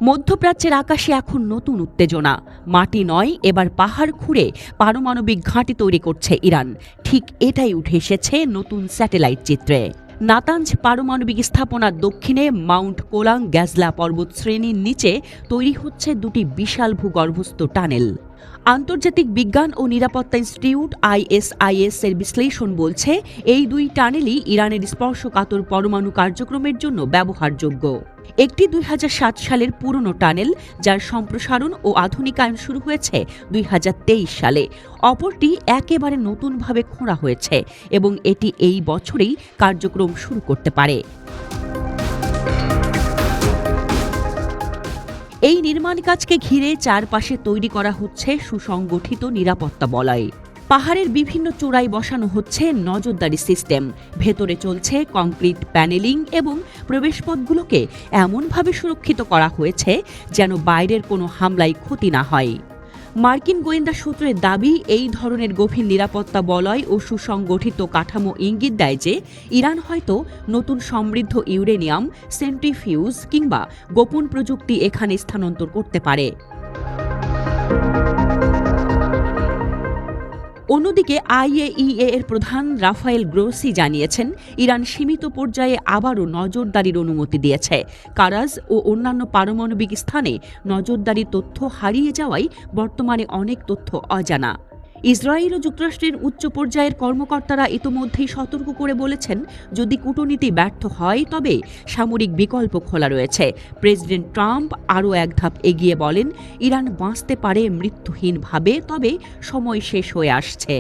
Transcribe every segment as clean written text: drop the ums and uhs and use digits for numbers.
মধ্যপ্রাচ্যের আকাশে এখন নতুন উত্তেজনা। মাটি নয়, এবার পাহাড় খুঁড়ে পারমাণবিক ঘাঁটি তৈরি করছে ইরান। ঠিক এটাই উঠে এসেছে নতুন স্যাটেলাইট চিত্রে। নাতাঞ্জ পারমাণবিক স্থাপনার দক্ষিণে মাউন্ট কোলাং গ্যাজলা পর্বত শ্রেণীর নিচে তৈরি হচ্ছে দুটি বিশাল ভূগর্ভস্থ টানেল। আন্তর্জাতিক বিজ্ঞান ও নিরাপত্তা ইনস্টিটিউট ISIS এর বিশ্লেষণ বলছে, এই দুই টানেলই ইরানের স্পর্শকাতর পরমাণু কার্যক্রমের জন্য ব্যবহারযোগ্য। একটি 2007 সালের পুরনো টানেল, যার সম্প্রসারণ ও আধুনিকায়ন শুরু হয়েছে 2023 সালে। অপরটি একেবারে নতুনভাবে খোঁড়া হয়েছে এবং এটি এই বছরেই কার্যক্রম শুরু করতে পারে। এই নির্মাণ কাজকে ঘিরে চারপাশে তৈরি করা হচ্ছে সুসংগঠিত নিরাপত্তা বলয়। পাহাড়ের বিভিন্ন চূড়ায় বসানো হচ্ছে নজরদারি সিস্টেম। ভেতরে চলছে কংক্রিট প্যানেলিং এবং প্রবেশপথগুলোকে এমনভাবে সুরক্ষিত করা হয়েছে যেন বাইরের কোনো হামলায় ক্ষতি না হয়। মার্কিন গোয়েন্দা সূত্রের দাবি, এই ধরনের গভীর নিরাপত্তা বলয় ও সুসংগঠিত কাঠামো ইঙ্গিত দেয় যে ইরান হয়তো নতুন সমৃদ্ধ ইউরেনিয়াম, সেন্ট্রিফিউজ কিংবা গোপন প্রযুক্তি এখানে স্থানান্তর করতে পারে। অন্যদিকে IAEA এর প্রধান রাফায়েল গ্রোসি জানিয়েছেন, ইরান সীমিত পর্যায়ে আবারও নজরদারির অনুমতি দিয়েছে। কারাজ ও অন্যান্য পারমাণবিক স্থানে নজরদারি তথ্য হারিয়ে যাওয়ায় বর্তমানে অনেক তথ্য অজানা। ইসরায়েল ও যুক্তরাষ্ট্রের উচ্চ পর্যায়ের কর্মকর্তারা ইতোমধ্যেই সতর্ক করে বলেছেন, যদি কূটনীতি ব্যর্থ হয় তবে সামরিক বিকল্প খোলা রয়েছে। প্রেসিডেন্ট ট্রাম্প আরও এক ধাপ এগিয়ে বলেন, ইরান বাঁচতে পারে মৃত্যুহীনভাবে, তবে সময় শেষ হয়ে আসছে।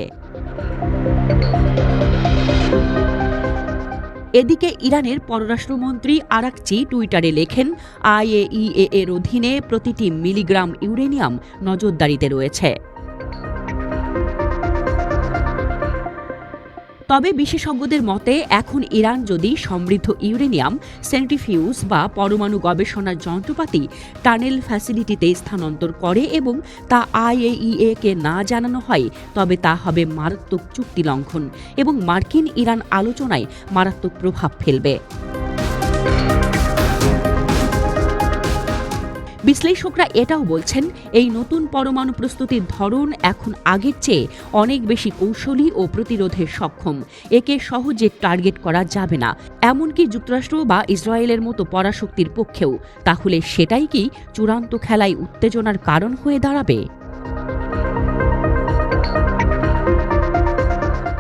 এদিকে ইরানের পররাষ্ট্রমন্ত্রী আরাকচি টুইটারে লেখেন, IAEA এর অধীনে প্রতিটি মিলিগ্রাম ইউরেনিয়াম নজরদারিতে রয়েছে। তবে বিশেষজ্ঞদের মতে, এখন ইরান যদি সমৃদ্ধ ইউরেনিয়াম, সেন্ট্রিফিউজ বা পরমাণু গবেষণার যন্ত্রপাতি টানেল ফ্যাসিলিটিতে স্থানান্তর করে এবং তা IAEA কে না জানানো হয়, তবে তা হবে মারাত্মক চুক্তি লঙ্ঘন এবং মার্কিন ইরান আলোচনায় মারাত্মক প্রভাব ফেলবে। বিশ্লেষকরা এটাও বলছেন, এই নতুন পরমাণু প্রস্তুতির ধরন এখন আগের চেয়ে অনেক বেশি কৌশলী ও প্রতিরোধে সক্ষম। একে সহজে টার্গেট করা যাবে না, এমনকি যুক্তরাষ্ট্র বা ইসরায়েলের মতো পরাশক্তির পক্ষেও। তাহলে সেটাই কি চূড়ান্ত খেলায় উত্তেজনার কারণ হয়ে দাঁড়াবে?